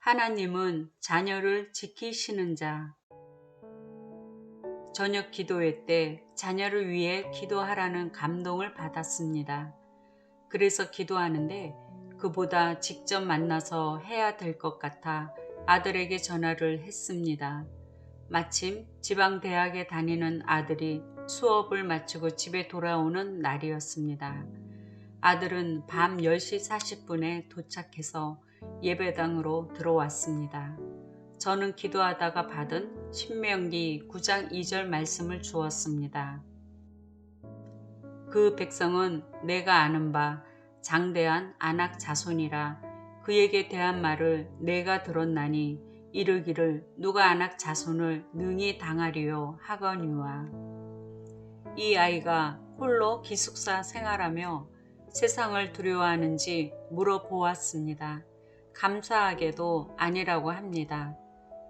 하나님은 자녀를 지키시는 자. 저녁 기도회 때 자녀를 위해 기도하라는 감동을 받았습니다. 그래서 기도하는데 그보다 직접 만나서 해야 될 것 같아 아들에게 전화를 했습니다. 마침 지방 대학에 다니는 아들이 수업을 마치고 집에 돌아오는 날이었습니다. 아들은 밤 10시 40분에 도착해서 예배당으로 들어왔습니다. 저는 기도하다가 받은 신명기 9장 2절 말씀을 주었습니다. 그 백성은 내가 아는 바 장대한 아낙 자손이라 그에게 대한 말을 내가 들었나니 이르기를 누가 아낙 자손을 능히 당하리요 하거니와. 이 아이가 홀로 기숙사 생활하며 세상을 두려워하는지 물어보았습니다. 감사하게도 아니라고 합니다.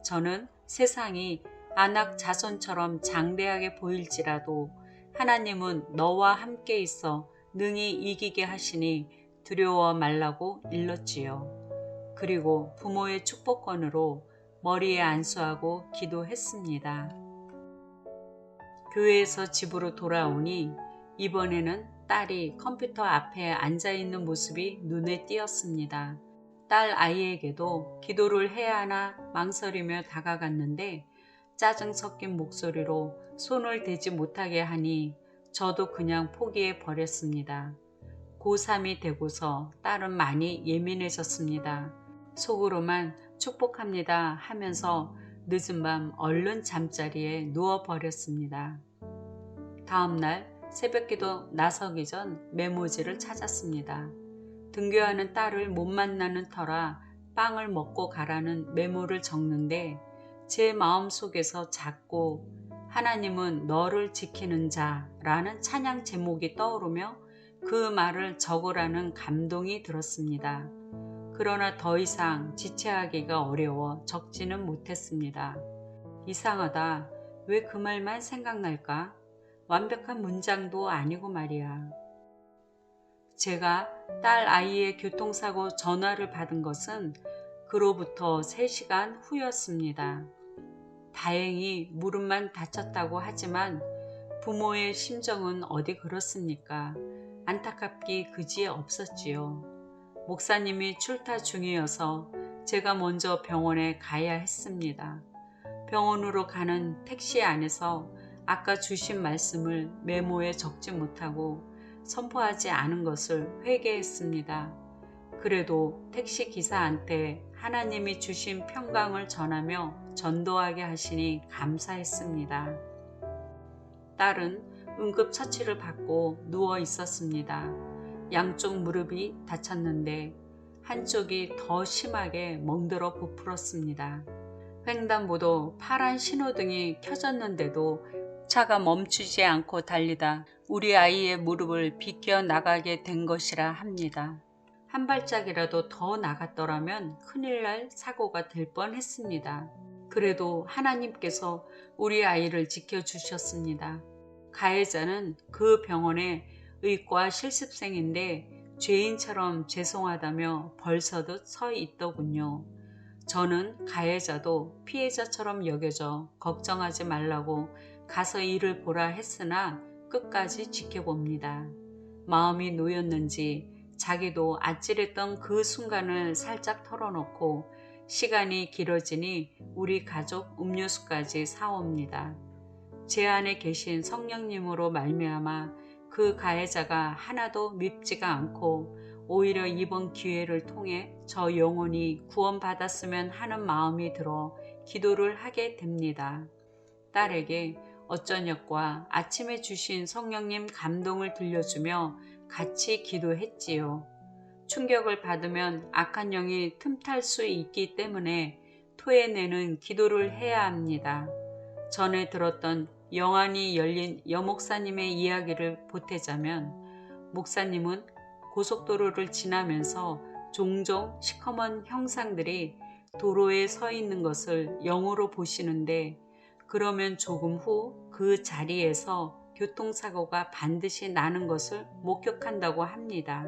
저는 세상이 아낙 자손처럼 장대하게 보일지라도 하나님은 너와 함께 있어 능히 이기게 하시니 두려워 말라고 일렀지요. 그리고 부모의 축복권으로 머리에 안수하고 기도했습니다. 교회에서 집으로 돌아오니 이번에는 딸이 컴퓨터 앞에 앉아있는 모습이 눈에 띄었습니다. 딸 아이에게도 기도를 해야 하나 망설이며 다가갔는데 짜증 섞인 목소리로 손을 대지 못하게 하니 저도 그냥 포기해 버렸습니다. 고3이 되고서 딸은 많이 예민해졌습니다. 속으로만 축복합니다 하면서 늦은 밤 얼른 잠자리에 누워버렸습니다. 다음날 새벽기도 나서기 전 메모지를 찾았습니다. 등교하는 딸을 못 만나는 터라 빵을 먹고 가라는 메모를 적는데 제 마음속에서 자꾸 하나님은 너를 지키는 자라는 찬양 제목이 떠오르며 그 말을 적으라는 감동이 들었습니다. 그러나 더 이상 지체하기가 어려워 적지는 못했습니다. 이상하다. 왜 그 말만 생각날까? 완벽한 문장도 아니고 말이야. 제가 딸 아이의 교통사고 전화를 받은 것은 그로부터 3시간 후였습니다. 다행히 무릎만 다쳤다고 하지만 부모의 심정은 어디 그렇습니까? 안타깝기 그지에 없었지요. 목사님이 출타 중이어서 제가 먼저 병원에 가야 했습니다. 병원으로 가는 택시 안에서 아까 주신 말씀을 메모에 적지 못하고 선포하지 않은 것을 회개했습니다. 그래도 택시 기사한테 하나님이 주신 평강을 전하며 전도하게 하시니 감사했습니다. 딸은 응급처치를 받고 누워 있었습니다. 양쪽 무릎이 다쳤는데 한쪽이 더 심하게 멍들어 부풀었습니다. 횡단보도 파란 신호등이 켜졌는데도 차가 멈추지 않고 달리다 우리 아이의 무릎을 비껴 나가게 된 것이라 합니다. 한 발짝이라도 더 나갔더라면 큰일 날 사고가 될 뻔했습니다. 그래도 하나님께서 우리 아이를 지켜주셨습니다. 가해자는 그 병원의 의과 실습생인데 죄인처럼 죄송하다며 벌서듯 서 있더군요. 저는 가해자도 피해자처럼 여겨져 걱정하지 말라고 가서 일을 보라 했으나 끝까지 지켜봅니다. 마음이 놓였는지 자기도 아찔했던 그 순간을 살짝 털어놓고 시간이 길어지니 우리 가족 음료수까지 사옵니다. 제 안에 계신 성령님으로 말미암아 그 가해자가 하나도 밉지가 않고 오히려 이번 기회를 통해 저 영혼이 구원받았으면 하는 마음이 들어 기도를 하게 됩니다. 딸에게 어쩌녁과 아침에 주신 성령님 감동을 들려주며 같이 기도했지요. 충격을 받으면 악한 영이 틈탈 수 있기 때문에 토해내는 기도를 해야 합니다. 전에 들었던 영안이 열린 여목사님의 이야기를 보태자면 목사님은 고속도로를 지나면서 종종 시커먼 형상들이 도로에 서 있는 것을 영으로 보시는데 그러면 조금 후 그 자리에서 교통사고가 반드시 나는 것을 목격한다고 합니다.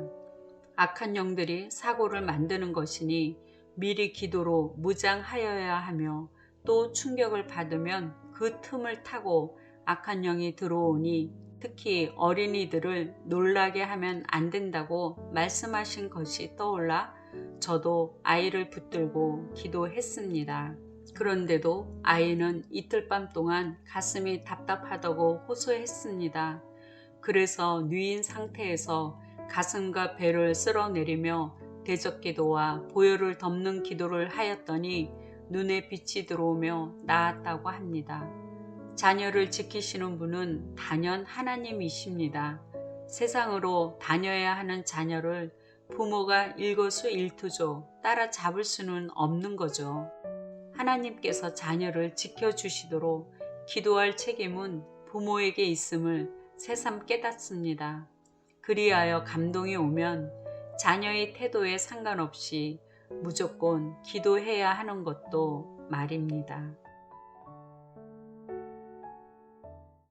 악한 영들이 사고를 만드는 것이니 미리 기도로 무장하여야 하며 또 충격을 받으면 그 틈을 타고 악한 영이 들어오니 특히 어린이들을 놀라게 하면 안 된다고 말씀하신 것이 떠올라 저도 아이를 붙들고 기도했습니다. 그런데도 아이는 이틀 밤 동안 가슴이 답답하다고 호소했습니다. 그래서 누인 상태에서 가슴과 배를 쓸어내리며 대적기도와 보혈을 덮는 기도를 하였더니 눈에 빛이 들어오며 나았다고 합니다. 자녀를 지키시는 분은 단연 하나님이십니다. 세상으로 다녀야 하는 자녀를 부모가 일거수일투족 따라잡을 수는 없는 거죠. 하나님께서 자녀를 지켜주시도록 기도할 책임은 부모에게 있음을 새삼 깨닫습니다. 그리하여 감동이 오면 자녀의 태도에 상관없이 무조건 기도해야 하는 것도 말입니다.